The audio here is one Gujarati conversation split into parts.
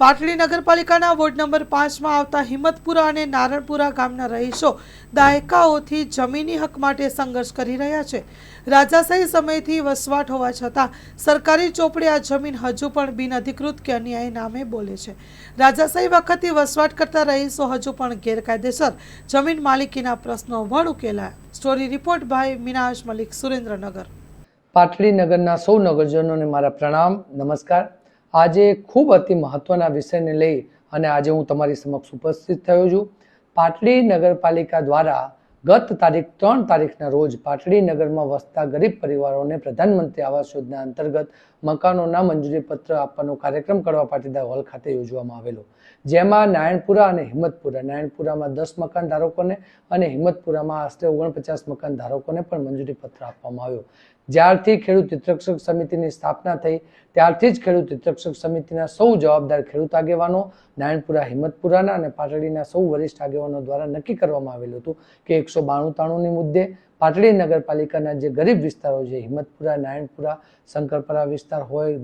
પાટડી નગરપાલિકાના વોર્ડ નંબર 5માં આવતા હિંમતપુરા અને નારણપુરા ગામના રહીશો દાયકાઓથી જમીની હક માટે સંઘર્ષ કરી રહ્યા છે। રાજાશાહી સમયથી વસવાટ હોવા છતાં સરકારી ચોપડે આ જમીન હજુ પણ બિનઅધિકૃત કે અન્યાયી નામે બોલે છે। રાજાશાહી વખતથી વસવાટ કરતા રહીશો હજુ પણ ગેરકાયદેસર જમીન માલિકીના પ્રશ્નો વણ ઉકેલાયા। Story report by Minaj Malik, Surendranagar. Patdi નગરના સૌ નગરજનોને મારા પ્રણામ, નમસ્કાર। આજે ખૂબ અતિ મહત્વના વિષયને લઈ અને આજે હું તમારી સમક્ષ ઉપસ્થિત થયો છું। પાટડી નગરપાલિકા દ્વારા ગત તારીખ 3 તારીખના રોજ પાટડી નગરમાં વસતા ગરીબ પરિવારોને પ્રધાનમંત્રી આવાસ યોજના અંતર્ગત મકાનોના મંજૂરી પત્ર આપવાનો કાર્યક્રમ કડવા પાટીદાર હોલ ખાતે યોજવામાં આવેલો, જેમાં નારાયણપુરા અને નારાયણપુરામાં 10 મકાન ધારકોને અને હિંમતપુરામાં આશરે 49 મકાન ધારકોને પણ મંજૂરી પત્ર આપવામાં આવ્યો। જ્યારથી ખેડૂત હિતરક્ષક સમિતિની સ્થાપના થઈ ત્યારથી જ ખેડૂત હિતરક્ષક સમિતિના સૌ જવાબદાર ખેડૂત આગેવાનો, નારાયણપુરા, હિંમતપુરાના અને પાટડીના સૌ વરિષ્ઠ આગેવાનો દ્વારા નક્કી કરવામાં આવેલું હતું કે 192-93ની મુદ્દે પાટડી નગરપાલિકાના જે ગરીબ વિસ્તારો છે, હિંમતપુરા, નારાયણપુરા, શંકરપરા વિસ્તાર હોય,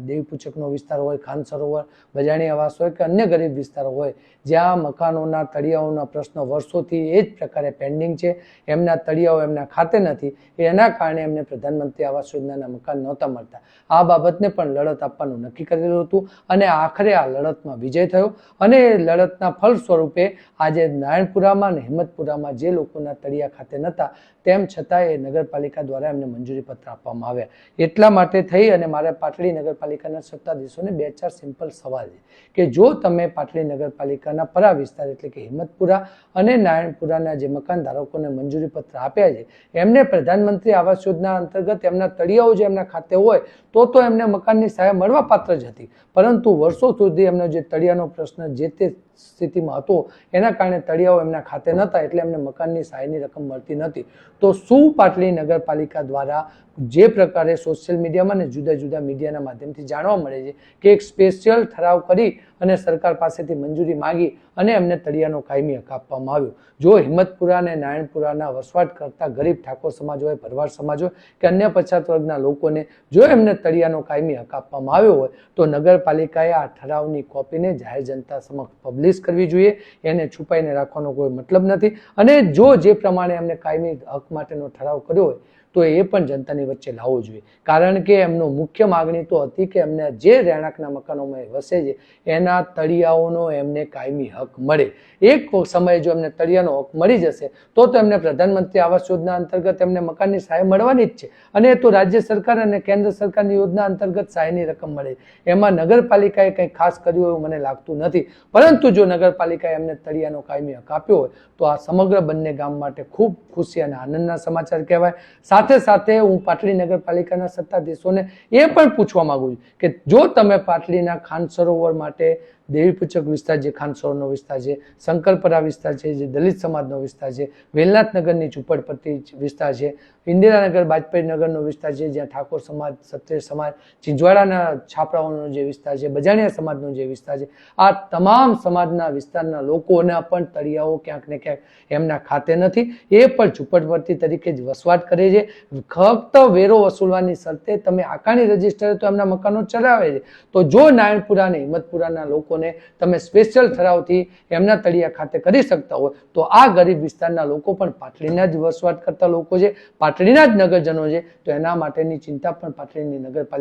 દેવીપૂછકનો વિસ્તાર હોય, ખાન સરોવર, બજાણી આવાસ હોય કે અન્ય ગરીબ વિસ્તારો હોય, જ્યાં મકાનોના તળિયાઓના પ્રશ્નો વર્ષોથી એ જ પ્રકારે પેન્ડિંગ છે, એમના તળિયાઓ એમના ખાતે નથી, એના કારણે એમને પ્રધાનમંત્રી આવાસ યોજનાના મકાન નહોતા મળતા। આ બાબતને પણ લડત આપવાનું નક્કી કરેલું હતું અને આખરે આ લડતમાં વિજય થયો અને લડતના ફળ સ્વરૂપે આજે નારાયણપુરામાં અને હિંમતપુરામાં જે લોકોના તળિયા ખાતે નહોતા તેમ છતાં એ નગરપાલિકા દ્વારા એમને મંજૂરી પત્ર આપવામાં આવ્યા। એટલા માટે થઈ અને મારા પાટડી નગરપાલિકાના સત્તાધીશોને 2-4 સિમ્પલ સવાલ છે કે જો તમે પાટડી નગરપાલિકાના પરા વિસ્તાર એટલે કે હિંમતપુરા અને નારાયણપુરાના જે મકાન ધારકોને મંજૂરી પત્ર આપ્યા છે એમને પ્રધાનમંત્રી આવાસ યોજના અંતર્ગત એમના તળિયાઓ જે એમના ખાતે હોય તો એમને મકાનની સહાય મળવા પાત્ર જ હતી, પરંતુ વર્ષો સુધી એમનો જે તળિયાનો પ્રશ્ન જે તે સ્થિતિમાં હતો એના કારણે તળિયાઓ એમના ખાતે નહોતા, એટલે એમને મકાનની સહાયની રકમ મળતી નથી। તો શું પાટડી નગરપાલિકા દ્વારા જે પ્રકારે સોશિયલ મીડિયામાં અને જુદા જુદા મીડિયાના માધ્યમથી જાણવા મળે છે કે એક સ્પેશિયલ ઠરાવ કરી અને સરકાર પાસેથી મંજૂરી માંગી અને એમને તળિયાનો કાયમી હક આપવામાં આવ્યો। જો હિંમતપુરા અને નારાયણપુરાના વસવાટ કરતા ગરીબ ઠાકોર સમાજ હોય, ભરવાડ સમાજ હોય કે અન્ય પછાત વર્ગના લોકોને જો એમને તળિયાનો કાયમી હક આપવામાં આવ્યો હોય તો નગરપાલિકાએ આ ઠરાવની કોપીને જાહેર જનતા સમક્ષ પબ્લિશ કરવી જોઈએ। એને છુપાઈને રાખવાનો કોઈ મતલબ નથી અને જો જે પ્રમાણે એમને કાયમી હક માટેનો ઠરાવ કર્યો હોય તો એ પણ જનતાની વચ્ચે લાવવો જોઈએ, કારણ કે એમનો મુખ્ય માગણી તો હતી કે એમને જે રહેણાંકના મકાનોમાં વસે છે એના તળિયાઓનો એમને કાયમી હક મળે। એક સમયે જો એમને તળિયાનો હક મળી જશે તો એમને પ્રધાનમંત્રી આવાસ યોજના અંતર્ગત એમને મકાનની સહાય મળવાની જ છે અને તો રાજ્ય સરકાર અને કેન્દ્ર સરકારની યોજના અંતર્ગત સહાયની રકમ મળે, એમાં નગરપાલિકાએ કંઈ ખાસ કર્યું એવું મને લાગતું નથી। પરંતુ જો નગરપાલિકાએ એમને તળિયાનો કાયમી હક આપ્યો હોય તો આ સમગ્ર બંને ગામ માટે ખૂબ ખુશી અને આનંદના સમાચાર કહેવાય। સાથે સાથે હું પાટડી નગરપાલિકાના સત્તાધીશોને એ પણ પૂછવા માંગુ છું કે જો તમે પાટડીના ખાન સરોવર માટે દેવીપૂછક વિસ્તાર જે ખાન સરોવરનો વિસ્તાર છે, શંકરપરા વિસ્તાર છે જે દલિત સમાજનો વિસ્તાર છે, વેલનાથનગરની ઝુંપડપટ્ટી વિસ્તાર છે, ઇન્દિરાનગર બાજપેયી નગરનો વિસ્તાર છે જ્યાં ઠાકોર સમાજ, ક્ષત્રિય સમાજ, ચિંચવાડાના છાપરાઓનો જે વિસ્તાર છે, બજાણિયા સમાજનો જે વિસ્તાર છે, આ તમામ સમાજના વિસ્તારના લોકોના પણ તળિયાઓ ક્યાંક ને ક્યાંક એમના ખાતે નથી, એ પણ ઝુંપડપટ્ટી તરીકે જ વસવાટ કરે છે। ફક્ત વેરો વસૂલવાની શરતે તમે આકારણી રજીસ્ટરે તો એમના મકાનો ચલાવે છે। તો જો નારાયણપુરા અને હિંમતપુરાના લોકોને તમે સ્પેશિયલ ઠરાવથી એમના તળિયા ખાતે કરી શકતા હોય તો આ ગરીબ વિસ્તારના લોકો પણ પાટડીના જ વસવાટ કરતા લોકો છે, પાટડીના જ નગરજનો છે, તો એના માટેની ચિંતા પણ પાટડીની નગરપાલિકા